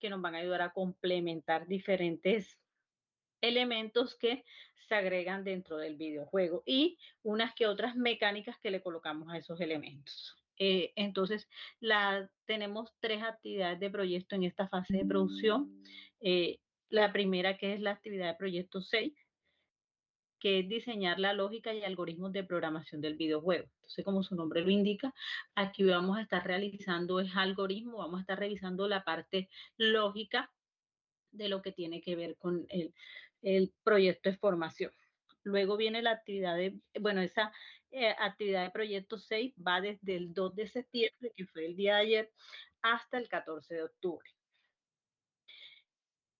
que nos van a ayudar a complementar diferentes elementos que se agregan dentro del videojuego y unas que otras mecánicas que le colocamos a esos elementos. Entonces, tenemos 3 actividades de proyecto en esta fase de producción. La primera, que es la actividad de proyecto 6, que es diseñar la lógica y algoritmos de programación del videojuego. Entonces, como su nombre lo indica, aquí vamos a estar realizando el algoritmo, vamos a estar revisando la parte lógica de lo que tiene que ver con el proyecto de formación. Luego viene la actividad esa actividad de proyecto 6 va desde el 2 de septiembre, que fue el día de ayer, hasta el 14 de octubre.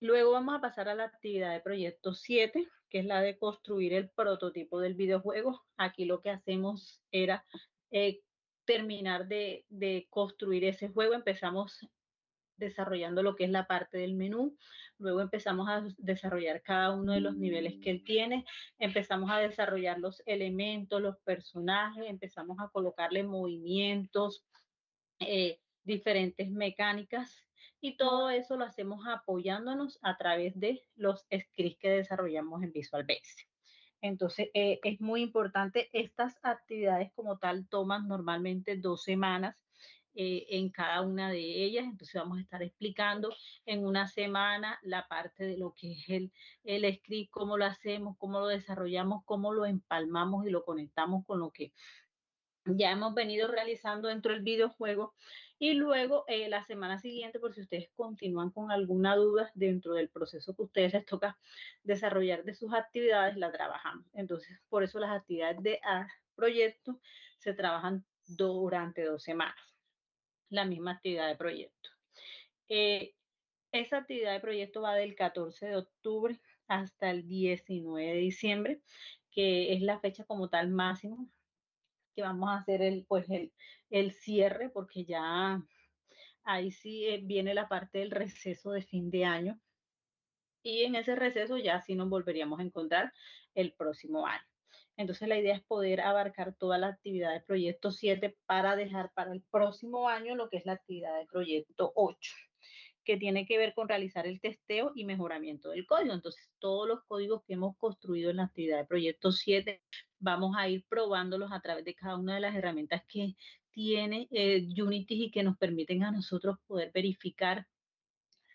Luego vamos a pasar a la actividad de proyecto 7, que es la de construir el prototipo del videojuego. Aquí lo que hacemos era terminar de construir ese juego. Empezamos desarrollando lo que es la parte del menú, luego empezamos a desarrollar cada uno de los niveles que él tiene, empezamos a desarrollar los elementos, los personajes, empezamos a colocarle movimientos, diferentes mecánicas, y todo eso lo hacemos apoyándonos a través de los scripts que desarrollamos en Visual Basic. Entonces, es muy importante. Estas actividades como tal toman normalmente 2 semanas en cada una de ellas. Entonces, vamos a estar explicando en una semana la parte de lo que es el script, cómo lo hacemos, cómo lo desarrollamos, cómo lo empalmamos y lo conectamos con lo que ya hemos venido realizando dentro del videojuego. Y luego la semana siguiente, por si ustedes continúan con alguna duda dentro del proceso que a ustedes les toca desarrollar de sus actividades, la trabajamos. Entonces, por eso las actividades de proyecto se trabajan durante 2 semanas, la misma actividad de proyecto. Esa actividad de proyecto va del 14 de octubre hasta el 19 de diciembre, que es la fecha como tal máximo que vamos a hacer el cierre, porque ya ahí sí viene la parte del receso de fin de año, y en ese receso ya sí nos volveríamos a encontrar el próximo año. Entonces la idea es poder abarcar toda la actividad de proyecto 7 para dejar para el próximo año lo que es la actividad de proyecto 8, que tiene que ver con realizar el testeo y mejoramiento del código. Entonces, todos los códigos que hemos construido en la actividad de proyecto 7, vamos a ir probándolos a través de cada una de las herramientas que tiene Unity y que nos permiten a nosotros poder verificar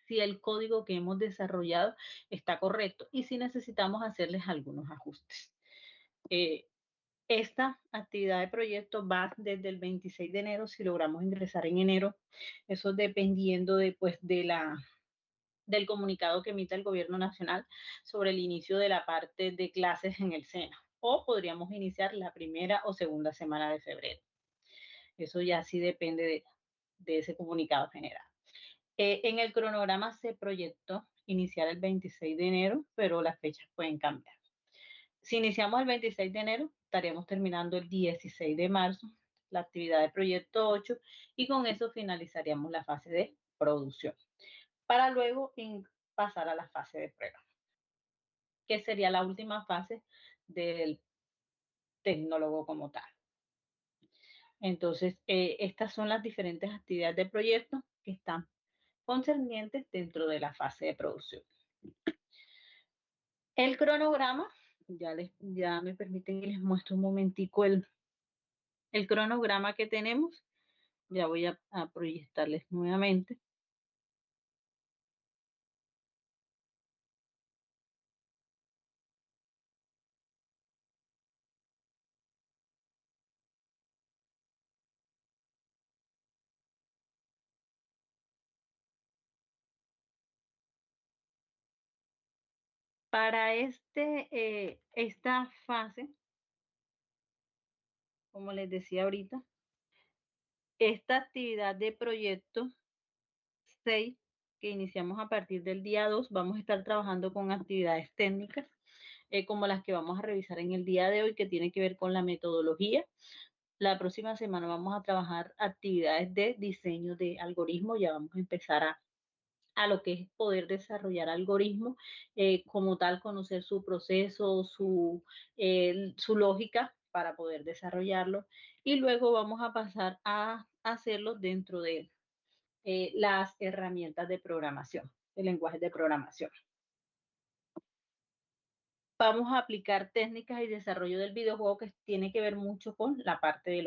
si el código que hemos desarrollado está correcto y si necesitamos hacerles algunos ajustes. Esta actividad de proyecto va desde el 26 de enero, si logramos ingresar en enero, eso dependiendo del comunicado que emita el gobierno nacional sobre el inicio de la parte de clases en el SENA, o podríamos iniciar la primera o segunda semana de febrero. Eso ya sí depende de ese comunicado general. En el cronograma se proyectó iniciar el 26 de enero, pero las fechas pueden cambiar. Si iniciamos el 26 de enero, estaríamos terminando el 16 de marzo la actividad de proyecto 8, y con eso finalizaríamos la fase de producción, para luego pasar a la fase de prueba, que sería la última fase del tecnólogo como tal. Entonces, estas son las diferentes actividades de proyecto que están concernientes dentro de la fase de producción. El cronograma, ya me permiten que les muestre un momentico el cronograma que tenemos. Ya voy a proyectarles nuevamente. Para esta fase, como les decía ahorita, esta actividad de proyecto 6, que iniciamos a partir del día 2, vamos a estar trabajando con actividades técnicas, como las que vamos a revisar en el día de hoy, que tiene que ver con la metodología. La próxima semana vamos a trabajar actividades de diseño de algoritmos. Ya vamos a empezar a lo que es poder desarrollar algoritmos, como tal, conocer su proceso, su lógica para poder desarrollarlo, y luego vamos a pasar a hacerlo dentro de las herramientas de programación, de lenguajes de programación. Vamos a aplicar técnicas y desarrollo del videojuego que tiene que ver mucho con la parte de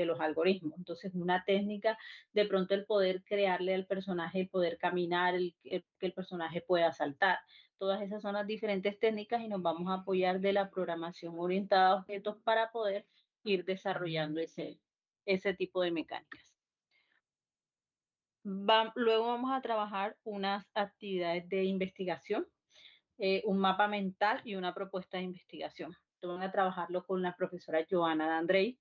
los algoritmos. Entonces, una técnica, de pronto el poder crearle al personaje, el poder caminar, que el personaje pueda saltar. Todas esas son las diferentes técnicas y nos vamos a apoyar de la programación orientada a objetos para poder ir desarrollando ese tipo de mecánicas. Luego vamos a trabajar unas actividades de investigación, un mapa mental y una propuesta de investigación. Esto van a trabajarlo con la profesora Joana D'Andrei.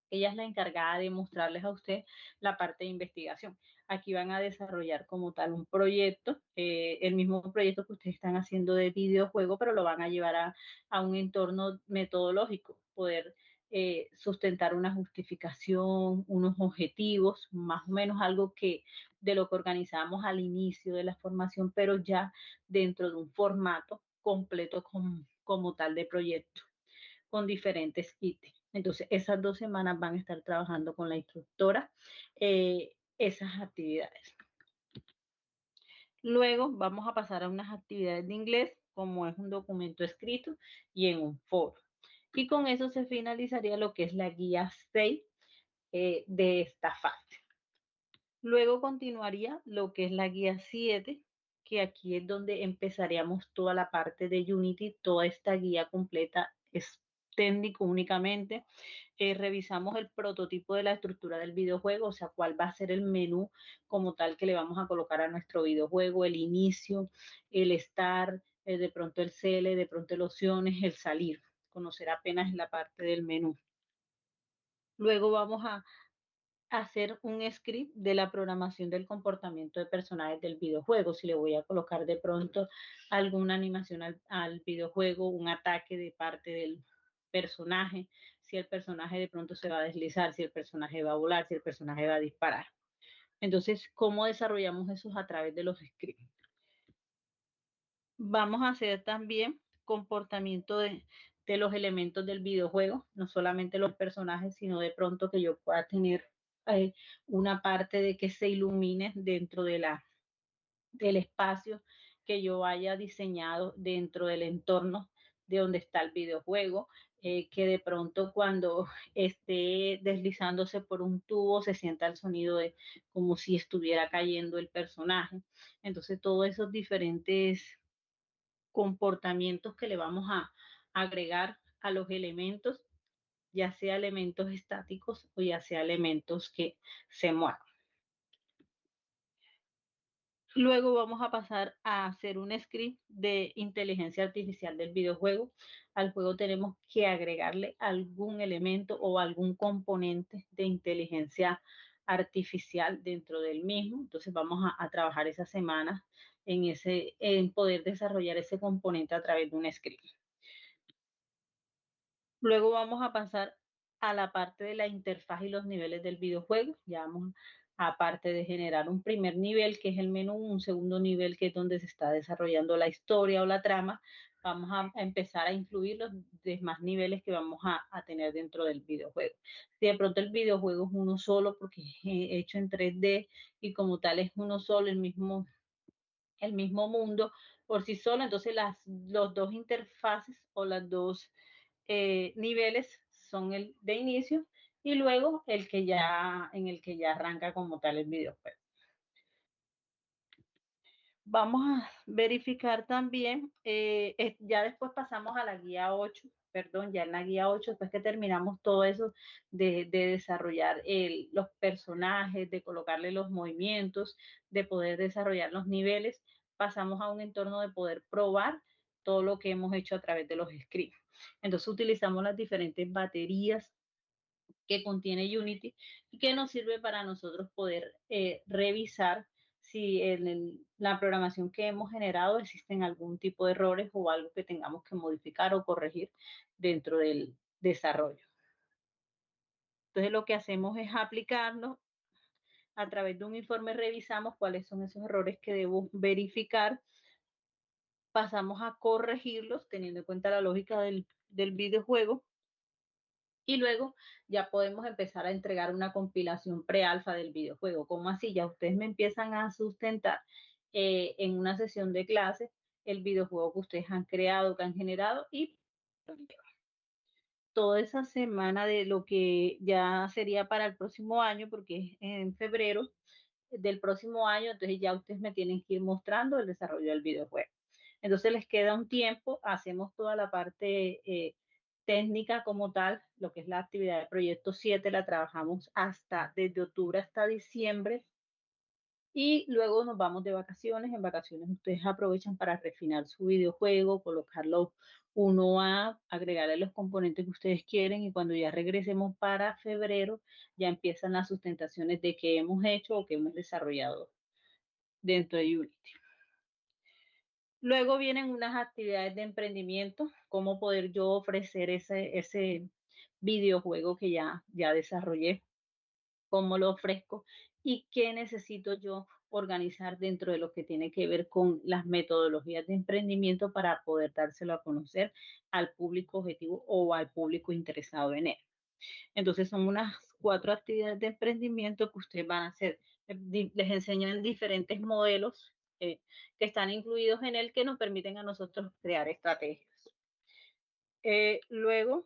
Ella es la encargada de mostrarles a usted la parte de investigación. Aquí van a desarrollar como tal un proyecto, el mismo proyecto que ustedes están haciendo de videojuego, pero lo van a llevar a un entorno metodológico, poder sustentar una justificación, unos objetivos, más o menos algo que de lo que organizamos al inicio de la formación, pero ya dentro de un formato completo como tal de proyecto, con diferentes ítems. Entonces, esas 2 semanas van a estar trabajando con la instructora esas actividades. Luego vamos a pasar a unas actividades de inglés, como es un documento escrito y en un foro. Y con eso se finalizaría lo que es la guía 6 de esta fase. Luego continuaría lo que es la guía 7, que aquí es donde empezaríamos toda la parte de Unity. Toda esta guía completa es técnico únicamente. Revisamos el prototipo de la estructura del videojuego, o sea, cuál va a ser el menú como tal que le vamos a colocar a nuestro videojuego, el inicio, el start, de pronto el CL, de pronto el opciones, el salir. Conocer apenas la parte del menú. Luego vamos a hacer un script de la programación del comportamiento de personajes del videojuego. Si le voy a colocar de pronto alguna animación al videojuego, un ataque de parte del personaje, si el personaje de pronto se va a deslizar, si el personaje va a volar, si el personaje va a disparar. Entonces, ¿cómo desarrollamos eso a través de los scripts? Vamos a hacer también comportamiento de los elementos del videojuego, no solamente los personajes, sino de pronto que yo pueda tener eh, una parte de que se ilumine dentro del espacio que yo haya diseñado dentro del entorno de donde está el videojuego, que de pronto cuando esté deslizándose por un tubo se sienta el sonido de como si estuviera cayendo el personaje. Entonces, todos esos diferentes comportamientos que le vamos a agregar a los elementos, ya sea elementos estáticos o ya sea elementos que se muevan. Luego vamos a pasar a hacer un script de inteligencia artificial del videojuego. Al juego tenemos que agregarle algún elemento o algún componente de inteligencia artificial dentro del mismo. Entonces vamos a trabajar esa semana en poder desarrollar ese componente a través de un script. Luego vamos a pasar a la parte de la interfaz y los niveles del videojuego. Ya vamos, aparte de generar un primer nivel, que es el menú, un segundo nivel, que es donde se está desarrollando la historia o la trama, vamos a empezar a incluir los demás niveles que vamos a tener dentro del videojuego. Si de pronto el videojuego es uno solo, porque es hecho en 3D y como tal es uno solo, el mismo mundo por sí solo, entonces los dos interfaces o las dos niveles son el de inicio y luego en el que ya arranca como tal el videojuego. Vamos a verificar también, ya después pasamos a la guía 8, perdón, ya en la guía 8, después que terminamos todo eso de desarrollar los personajes, de colocarle los movimientos, de poder desarrollar los niveles, pasamos a un entorno de poder probar todo lo que hemos hecho a través de los scripts. Entonces utilizamos las diferentes baterías que contiene Unity y que nos sirve para nosotros poder revisar si en la programación que hemos generado existen algún tipo de errores o algo que tengamos que modificar o corregir dentro del desarrollo. Entonces lo que hacemos es aplicarlo a través de un informe, revisamos cuáles son esos errores que debo verificar, pasamos a corregirlos teniendo en cuenta la lógica del videojuego Y luego ya podemos empezar a entregar una compilación pre-alfa del videojuego. ¿Cómo así? Ya ustedes me empiezan a sustentar en una sesión de clase el videojuego que ustedes han creado, que han generado y toda esa semana de lo que ya sería para el próximo año, porque es en febrero del próximo año, entonces ya ustedes me tienen que ir mostrando el desarrollo del videojuego. Entonces les queda un tiempo, hacemos toda la parte técnica como tal, lo que es la actividad de proyecto 7 la trabajamos hasta desde octubre hasta diciembre y luego nos vamos de vacaciones. En vacaciones ustedes aprovechan para refinar su videojuego, colocarlo uno a agregarle los componentes que ustedes quieren y cuando ya regresemos para febrero ya empiezan las sustentaciones de qué hemos hecho o qué hemos desarrollado dentro de Unity. Luego vienen unas actividades de emprendimiento, cómo poder yo ofrecer ese videojuego que ya desarrollé, cómo lo ofrezco y qué necesito yo organizar dentro de lo que tiene que ver con las metodologías de emprendimiento para poder dárselo a conocer al público objetivo o al público interesado en él. Entonces son unas 4 actividades de emprendimiento que ustedes van a hacer. Les enseñan diferentes modelos que están incluidos en él que nos permiten a nosotros crear estrategias. Luego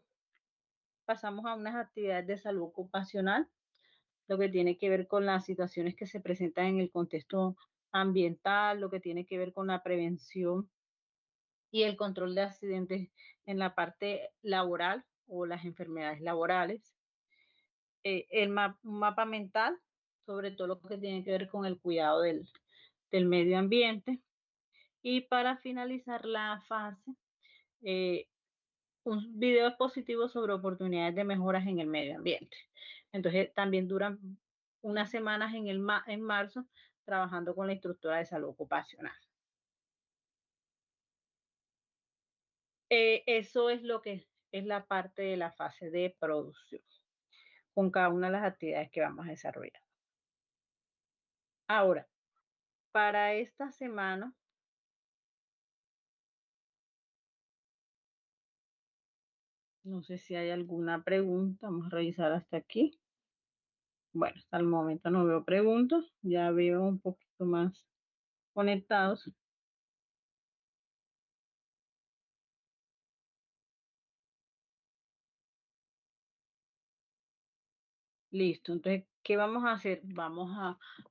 pasamos a unas actividades de salud ocupacional, lo que tiene que ver con las situaciones que se presentan en el contexto ambiental, lo que tiene que ver con la prevención y el control de accidentes en la parte laboral o las enfermedades laborales. Un mapa mental sobre todo lo que tiene que ver con el cuidado del medio ambiente. Y para finalizar la fase, eh, un video expositivo sobre oportunidades de mejoras en el medio ambiente. Entonces, también duran unas semanas en marzo trabajando con la instructora de salud ocupacional. Eso es lo que es la parte de la fase de producción, con cada una de las actividades que vamos a desarrollar. Ahora, para esta semana, no sé si hay alguna pregunta, vamos a revisar hasta aquí. Bueno, hasta el momento no veo preguntas, ya veo un poquito más conectados. Listo, entonces, ¿qué vamos a hacer?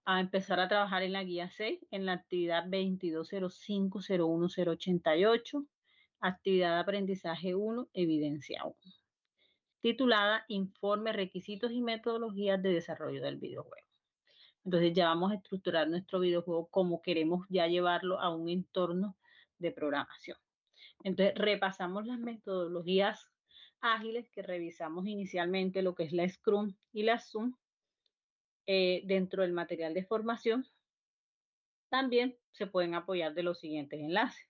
A empezar a trabajar en la guía 6 en la actividad 22050188, actividad de aprendizaje 1, evidencia 1, titulada Informe, requisitos y metodologías de desarrollo del videojuego. Entonces ya vamos a estructurar nuestro videojuego como queremos ya llevarlo a un entorno de programación. Entonces repasamos las metodologías ágiles que revisamos inicialmente, lo que es la Scrum y la Zoom, dentro del material de formación. También se pueden apoyar de los siguientes enlaces.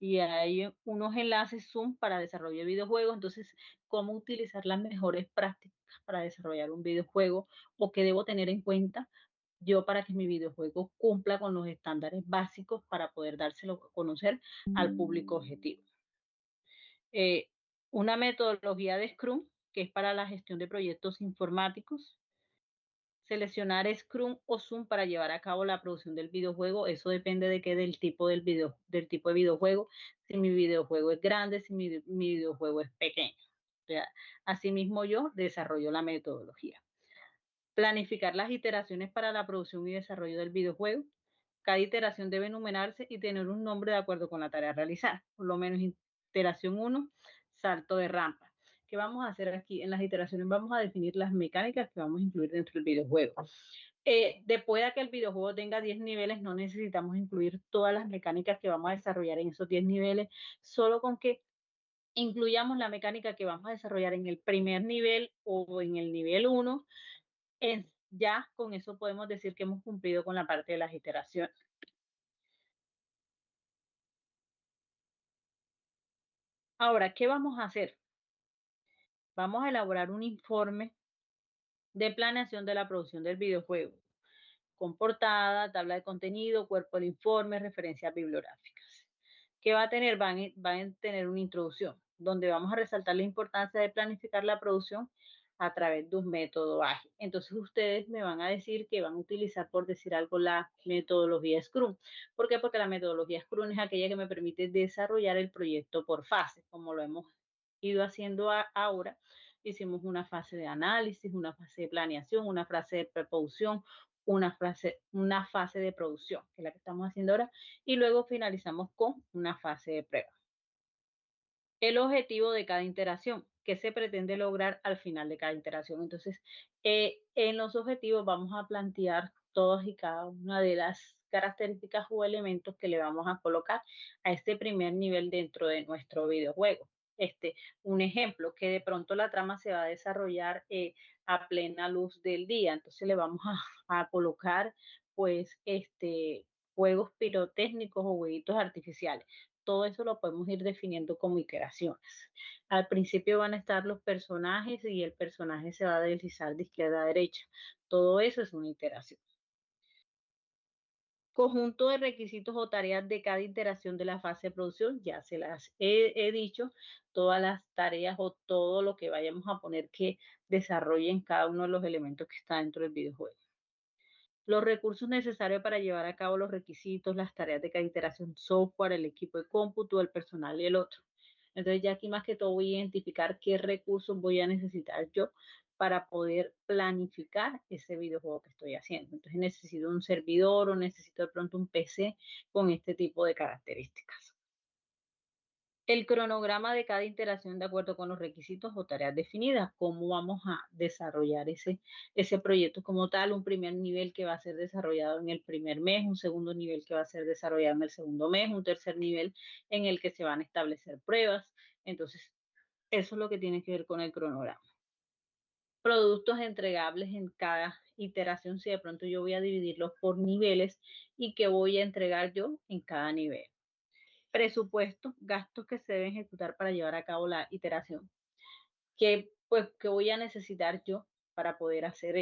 Y hay unos enlaces Zoom para desarrollo de videojuegos, entonces, cómo utilizar las mejores prácticas para desarrollar un videojuego o qué debo tener en cuenta yo para que mi videojuego cumpla con los estándares básicos para poder dárselo a conocer al público objetivo. Eh, una metodología de Scrum, que es para la gestión de proyectos informáticos. Seleccionar Scrum o Zoom para llevar a cabo la producción del videojuego. Eso depende de qué, del tipo de videojuego. Si mi videojuego es grande, si mi videojuego es pequeño. O sea, asimismo yo desarrollo la metodología. Planificar las iteraciones para la producción y desarrollo del videojuego. Cada iteración debe enumerarse y tener un nombre de acuerdo con la tarea a realizar. Por lo menos iteración 1, salto de rampa. ¿Qué vamos a hacer aquí? En las iteraciones vamos a definir las mecánicas que vamos a incluir dentro del videojuego. Después de que el videojuego tenga 10 niveles, no necesitamos incluir todas las mecánicas que vamos a desarrollar en esos 10 niveles, solo con que incluyamos la mecánica que vamos a desarrollar en el primer nivel o en el nivel 1, ya con eso podemos decir que hemos cumplido con la parte de las iteraciones. Ahora, ¿qué vamos a hacer? Vamos a elaborar un informe de planeación de la producción del videojuego, con portada, tabla de contenido, cuerpo del informe, referencias bibliográficas. ¿Qué va a tener? Van a tener una introducción, donde vamos a resaltar la importancia de planificar la producción a través de un método ágil. Entonces ustedes me van a decir que van a utilizar, por decir algo, la metodología Scrum. ¿Por qué? Porque la metodología Scrum es aquella que me permite desarrollar el proyecto por fases, como lo hemos ido haciendo ahora. Hicimos una fase de análisis, una fase de planeación, una fase de preproducción, una fase de producción, que es la que estamos haciendo ahora, y luego finalizamos con una fase de prueba. El objetivo de cada interacción, qué se pretende lograr al final de cada interacción. Entonces, en los objetivos vamos a plantear todas y cada una de las características o elementos que le vamos a colocar a este primer nivel dentro de nuestro videojuego. Un ejemplo, que de pronto la trama se va a desarrollar a plena luz del día, entonces le vamos a colocar pues juegos pirotécnicos o jueguitos artificiales. Todo eso lo podemos ir definiendo como iteraciones. Al principio van a estar los personajes y el personaje se va a deslizar de izquierda a derecha. Todo eso es una iteración. Conjunto de requisitos o tareas de cada iteración de la fase de producción, ya se las he dicho, todas las tareas o todo lo que vayamos a poner que desarrollen cada uno de los elementos que está dentro del videojuego. Los recursos necesarios para llevar a cabo los requisitos, las tareas de cada iteración, software, el equipo de cómputo, el personal y el otro. Entonces ya aquí más que todo voy a identificar qué recursos voy a necesitar yo para poder planificar ese videojuego que estoy haciendo. Entonces necesito un servidor o necesito de pronto un PC con este tipo de características. El cronograma de cada interacción de acuerdo con los requisitos o tareas definidas, cómo vamos a desarrollar ese proyecto como tal, un primer nivel que va a ser desarrollado en el primer mes, un segundo nivel que va a ser desarrollado en el segundo mes, un tercer nivel en el que se van a establecer pruebas. Entonces, eso es lo que tiene que ver con el cronograma. Productos entregables en cada iteración, si de pronto yo voy a dividirlos por niveles y qué voy a entregar yo en cada nivel. Presupuesto, gastos que se deben ejecutar para llevar a cabo la iteración. ¿Qué voy a necesitar yo para poder hacer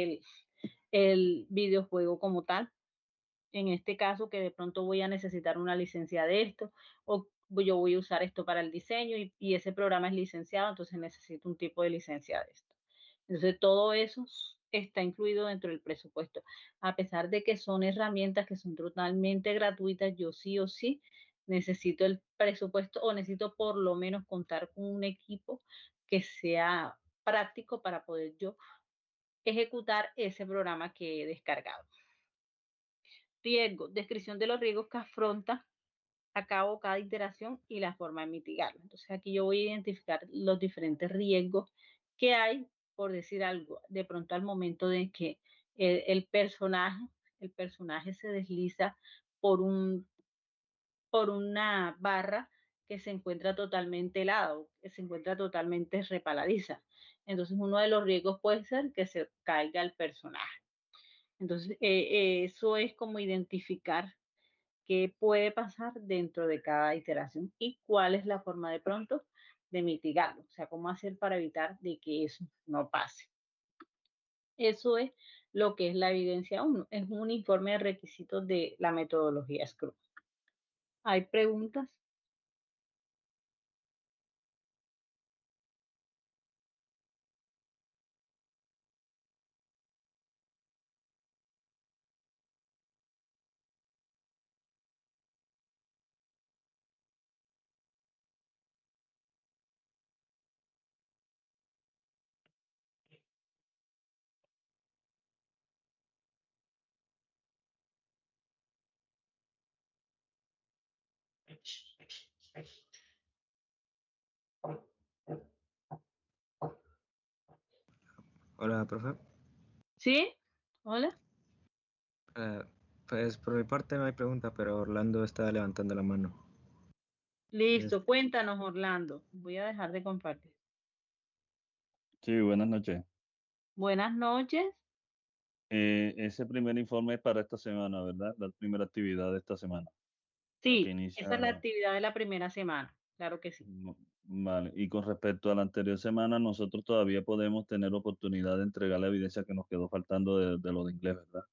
el videojuego como tal? En este caso, que de pronto voy a necesitar una licencia de esto, o yo voy a usar esto para el diseño y ese programa es licenciado, entonces necesito un tipo de licencia de esto. Entonces, todo eso está incluido dentro del presupuesto. A pesar de que son herramientas que son totalmente gratuitas, yo sí o sí necesito el presupuesto o necesito por lo menos contar con un equipo que sea práctico para poder yo ejecutar ese programa que he descargado. Riesgo, descripción de los riesgos que afronta a cabo cada iteración y la forma de mitigarlo. Entonces aquí yo voy a identificar los diferentes riesgos que hay, por decir algo, de pronto al momento de que el personaje se desliza por por una barra que se encuentra totalmente helado, que se encuentra totalmente repaladiza. Entonces uno de los riesgos puede ser que se caiga el personaje. Entonces eso es como identificar qué puede pasar dentro de cada iteración y cuál es la forma de pronto de mitigarlo, o sea, cómo hacer para evitar de que eso no pase. Eso es lo que es la evidencia 1, es un informe de requisitos de la metodología Scrum. ¿Hay preguntas? Hola, profe. ¿Sí? ¿Hola? Eh, pues por mi parte no hay pregunta, pero Orlando está levantando la mano. Es- Listo, cuéntanos, Orlando. Voy a dejar de compartir. Sí, buenas noches. Buenas noches. Ese primer informe es para esta semana, ¿verdad? La primera actividad de esta semana, la que Sí, inicia. esa es la actividad de la primera semana. Claro que sí. Vale. Y con respecto a la anterior semana, nosotros todavía podemos tener oportunidad de entregar la evidencia que nos quedó faltando de lo de inglés, ¿verdad?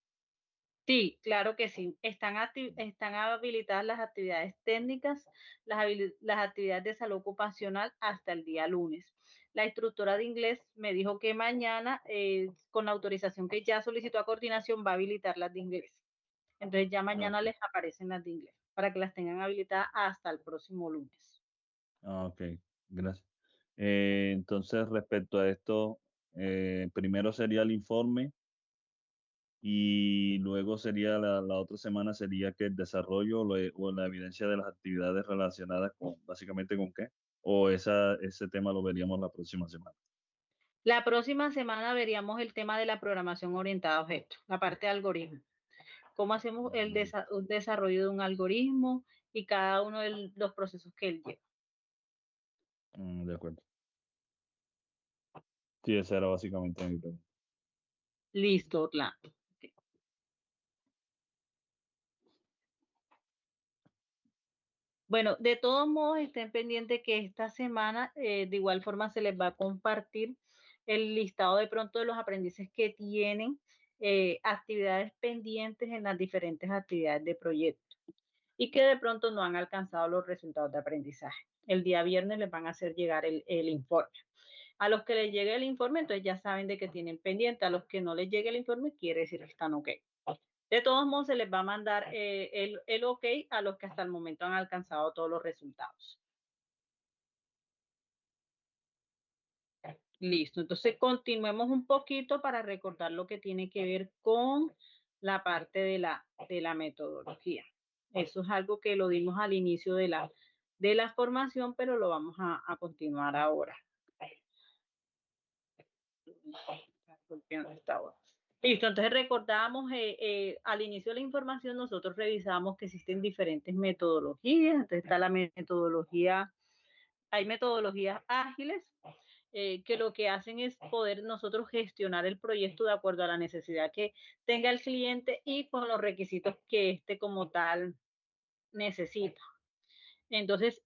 Sí, claro que sí. Están habilitadas las actividades técnicas, las actividades de salud ocupacional hasta el día lunes. La instructora de inglés me dijo que mañana, con la autorización que ya solicitó a coordinación, va a habilitar las de inglés. Entonces ya mañana les aparecen las de inglés para que las tengan habilitadas hasta el próximo lunes. Ok, gracias. Entonces, respecto a esto, primero sería el informe y luego sería la otra semana sería que el desarrollo o la evidencia de las actividades relacionadas con, básicamente con qué, o ese tema lo veríamos la próxima semana. La próxima semana veríamos el tema de la programación orientada a objetos, la parte de algoritmo. Cómo hacemos un desarrollo de un algoritmo y cada uno de los procesos que él lleva. De acuerdo. Sí, esa era básicamente mi pregunta. Listo, Orlando. Ok. Bueno, de todos modos, estén pendientes que esta semana, de igual forma, se les va a compartir el listado de pronto de los aprendices que tienen actividades pendientes en las diferentes actividades de proyecto y que de pronto no han alcanzado los resultados de aprendizaje. El día viernes les van a hacer llegar el informe. A los que les llegue el informe, entonces ya saben de que tienen pendiente. A los que no les llegue el informe, quiere decir que están ok. De todos modos, se les va a mandar el ok a los que hasta el momento han alcanzado todos los resultados. Listo, entonces continuemos un poquito para recordar lo que tiene que ver con la parte de la metodología. Eso es algo que lo dimos al inicio de la formación, pero lo vamos a continuar ahora. Listo, entonces recordamos al inicio de la información, nosotros revisamos que existen diferentes metodologías. Entonces está la metodología, hay metodologías ágiles que lo que hacen es poder nosotros gestionar el proyecto de acuerdo a la necesidad que tenga el cliente y con los requisitos que éste como tal necesita. Entonces,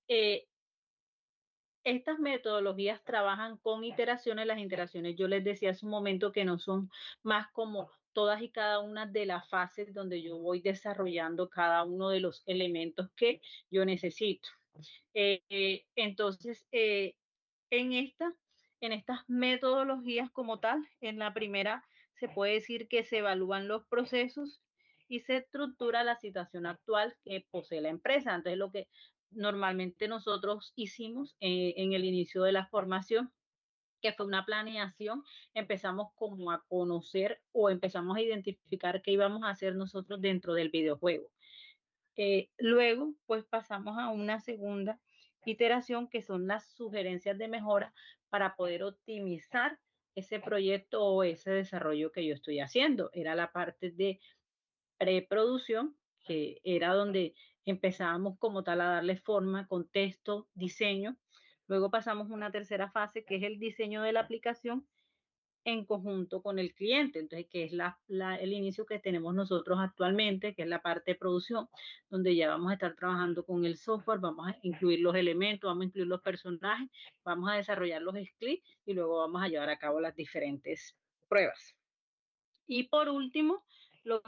estas metodologías trabajan con iteraciones. Las iteraciones, yo les decía hace un momento que no son más como todas y cada una de las fases donde yo voy desarrollando cada uno de los elementos que yo necesito. Entonces, en estas metodologías como tal, en la primera se puede decir que se evalúan los procesos y se estructura la situación actual que posee la empresa. Entonces, lo que normalmente nosotros hicimos en el inicio de la formación, que fue una planeación, empezamos como a conocer o empezamos a identificar qué íbamos a hacer nosotros dentro del videojuego. Luego, pues pasamos a una segunda iteración que son las sugerencias de mejora para poder optimizar ese proyecto o ese desarrollo que yo estoy haciendo. Era la parte de preproducción, que era donde empezábamos como tal a darle forma, contexto, diseño. Luego pasamos a una tercera fase que es el diseño de la aplicación en conjunto con el cliente, entonces que es el inicio que tenemos nosotros actualmente, que es la parte de producción, donde ya vamos a estar trabajando con el software, vamos a incluir los elementos, vamos a incluir los personajes, vamos a desarrollar los scripts y luego vamos a llevar a cabo las diferentes pruebas. Y por último, lo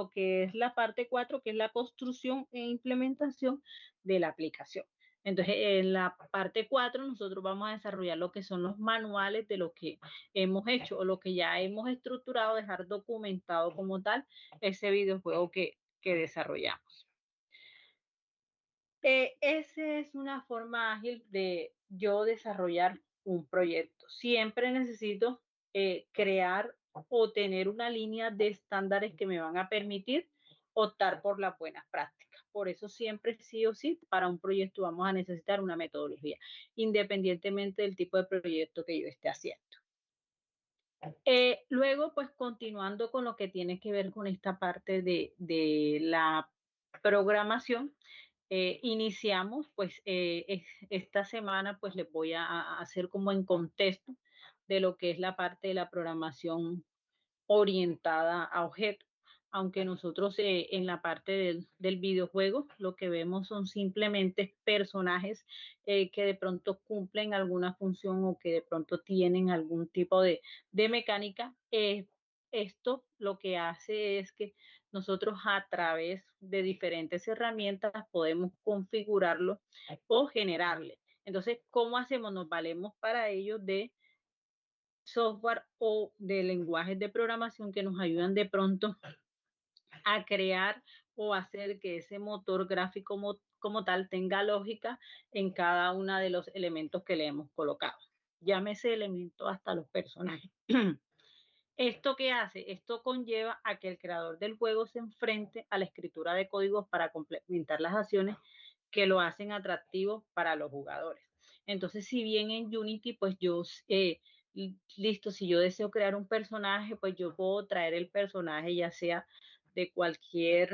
que es la parte 4, que es la construcción e implementación de la aplicación. Entonces, en la parte 4 nosotros vamos a desarrollar lo que son los manuales de lo que hemos hecho o lo que ya hemos estructurado, dejar documentado como tal ese videojuego que desarrollamos. Esa es una forma ágil de yo desarrollar un proyecto. Siempre necesito crear o tener una línea de estándares que me van a permitir optar por las buenas prácticas. Por eso siempre sí o sí, para un proyecto vamos a necesitar una metodología, independientemente del tipo de proyecto que yo esté haciendo. Luego, pues continuando con lo que tiene que ver con esta parte de la programación, iniciamos, pues esta semana, pues les voy a hacer como en contexto de lo que es la parte de la programación orientada a objetos. Aunque nosotros en la parte del videojuego lo que vemos son simplemente personajes que de pronto cumplen alguna función o que de pronto tienen algún tipo de mecánica. Esto lo que hace es que nosotros a través de diferentes herramientas podemos configurarlo o generarle. Entonces, ¿cómo hacemos? Nos valemos para ello de software o de lenguajes de programación que nos ayudan de pronto a crear o hacer que ese motor gráfico como tal tenga lógica en cada uno de los elementos que le hemos colocado. Llámese elemento hasta los personajes. ¿Esto qué hace? Esto conlleva a que el creador del juego se enfrente a la escritura de códigos para complementar las acciones que lo hacen atractivo para los jugadores. Entonces, si bien en Unity, pues yo, listo, si yo deseo crear un personaje, pues yo puedo traer el personaje ya sea de cualquier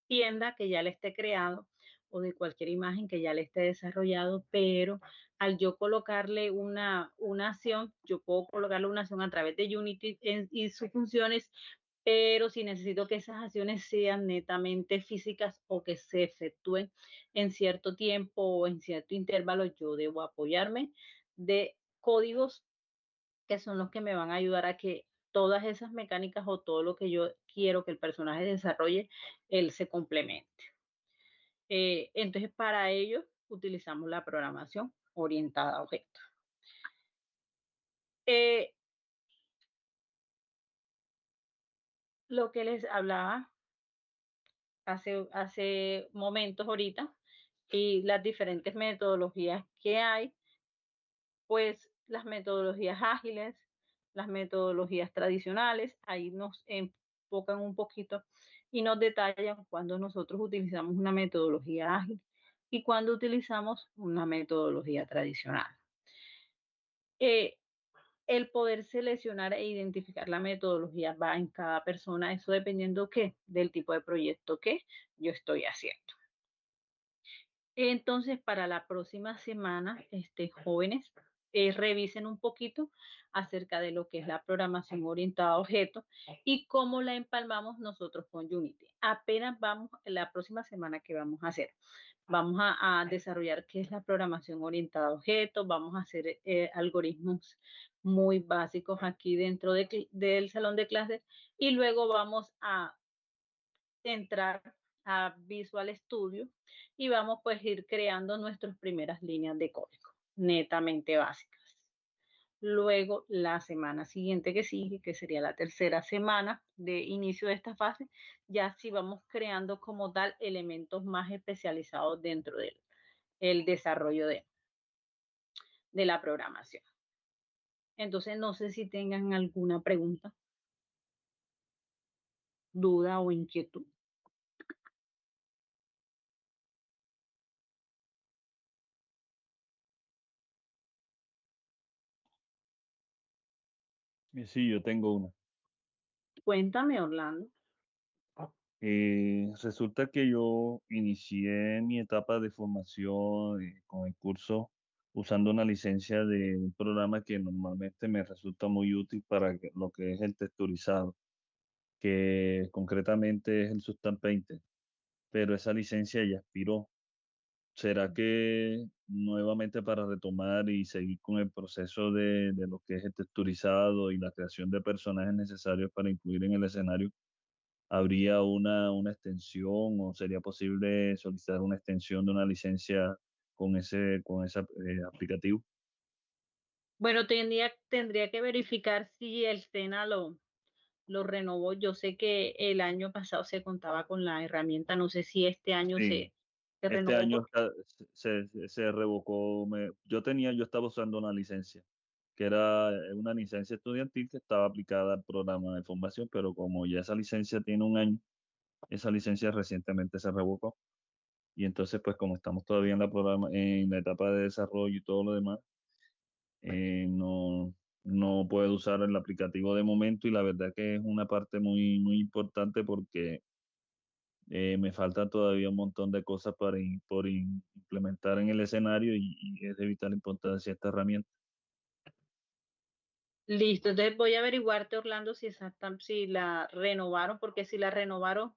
tienda que ya le esté creado o de cualquier imagen que ya le esté desarrollado, pero al yo colocarle una acción, yo puedo colocarle una acción a través de Unity y sus funciones, pero si necesito que esas acciones sean netamente físicas o que se efectúen en cierto tiempo o en cierto intervalo, yo debo apoyarme de códigos que son los que me van a ayudar a que todas esas mecánicas o todo lo que yo quiero que el personaje desarrolle, él se complemente. Entonces, para ello utilizamos la programación orientada a objetos. Lo que les hablaba hace momentos ahorita y las diferentes metodologías que hay, pues las metodologías ágiles, las metodologías tradicionales, ahí nos enfocan un poquito y nos detallan cuando nosotros utilizamos una metodología ágil y cuando utilizamos una metodología tradicional. El poder seleccionar e identificar la metodología va en cada persona, eso dependiendo ¿qué? Del tipo de proyecto que yo estoy haciendo. Entonces, para la próxima semana, jóvenes, revisen un poquito acerca de lo que es la programación orientada a objetos y cómo la empalmamos nosotros con Unity. Apenas vamos, la próxima semana que vamos a hacer, vamos a desarrollar qué es la programación orientada a objetos, vamos a hacer algoritmos muy básicos aquí dentro del salón de clases y luego vamos a entrar a Visual Studio y vamos pues a ir creando nuestras primeras líneas de código netamente básicas. Luego, la semana siguiente que sigue, que sería la tercera semana de inicio de esta fase, ya sí vamos creando como tal elementos más especializados dentro del desarrollo de la programación. Entonces, no sé si tengan alguna pregunta, duda o inquietud. Sí, yo tengo una. Cuéntame, Orlando. Resulta que yo inicié mi etapa de formación con el curso usando una licencia de un programa que normalmente me resulta muy útil para lo que es el texturizado, que concretamente es el Substance Painter, pero esa licencia ya expiró. ¿Será que nuevamente para retomar y seguir con el proceso de lo que es el texturizado y la creación de personajes necesarios para incluir en el escenario, habría una extensión o sería posible solicitar una extensión de una licencia con ese aplicativo? Bueno, tendría que verificar si el SENA lo renovó. Yo sé que el año pasado se contaba con la herramienta, no sé si este año Sí, se este renovó. año se revocó. Yo estaba usando una licencia, que era una licencia estudiantil que estaba aplicada al programa de formación, pero como ya esa licencia tiene un año, esa licencia recientemente se revocó. Y entonces, pues como estamos todavía en la etapa de desarrollo y todo lo demás, no, no puedo usar el aplicativo de momento y la verdad que es una parte muy, muy importante porque me falta todavía un montón de cosas por implementar en el escenario y es de vital importancia esta herramienta. Listo, entonces voy a averiguarte, Orlando, si la renovaron, porque si la renovaron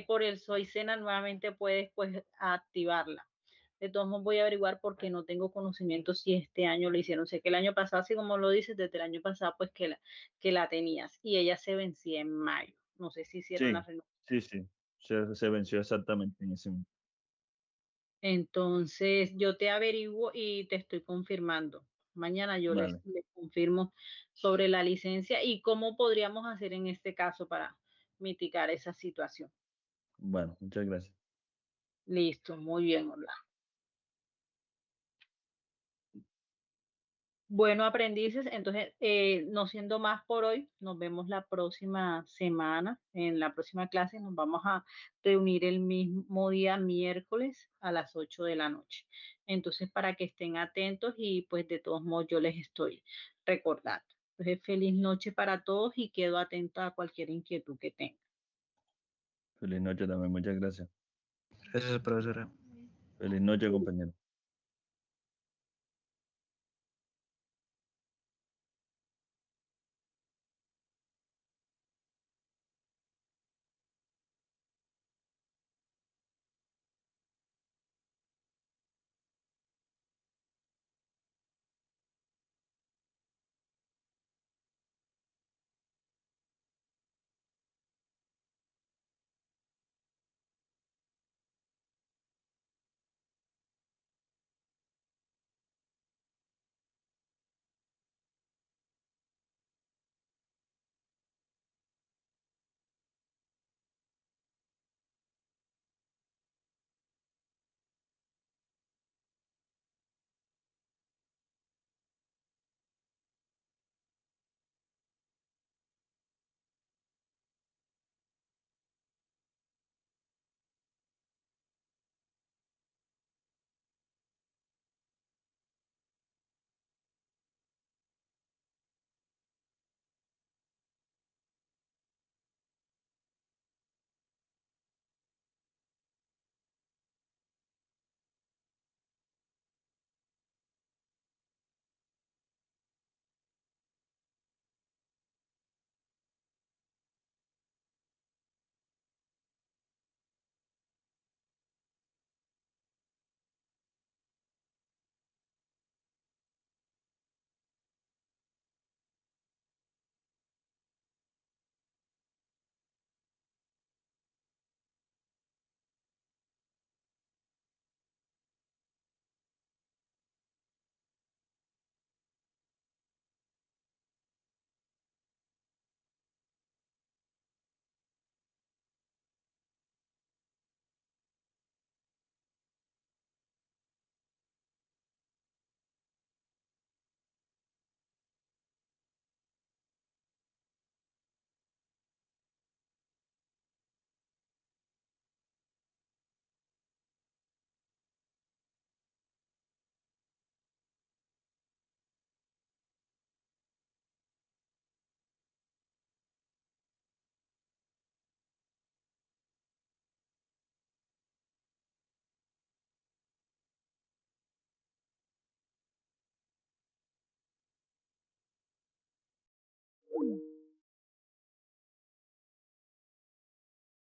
por el Soy Sena, nuevamente puedes pues activarla. De todos modos voy a averiguar porque no tengo conocimiento si este año lo hicieron. Sé que el año pasado, así como lo dices, desde el año pasado, pues que la tenías y ella se vencía en mayo. No sé si hicieron la Sí, renovación. sí. Se venció exactamente en ese momento. Entonces, yo te averiguo y te estoy confirmando. Mañana yo Vale. les confirmo sobre la licencia y cómo podríamos hacer en este caso para mitigar esa situación. Bueno, muchas gracias. Listo, muy bien, Orlando. Bueno, aprendices, entonces, no siendo más por hoy, nos vemos la próxima semana. En la próxima clase nos vamos a reunir el mismo día, miércoles, a las 8 de la noche. Entonces, para que estén atentos y pues de todos modos yo les estoy recordando. Entonces, feliz noche para todos y quedo atenta a cualquier inquietud que tengan. Feliz noche también, muchas gracias. Gracias, profesora. Feliz noche, compañero.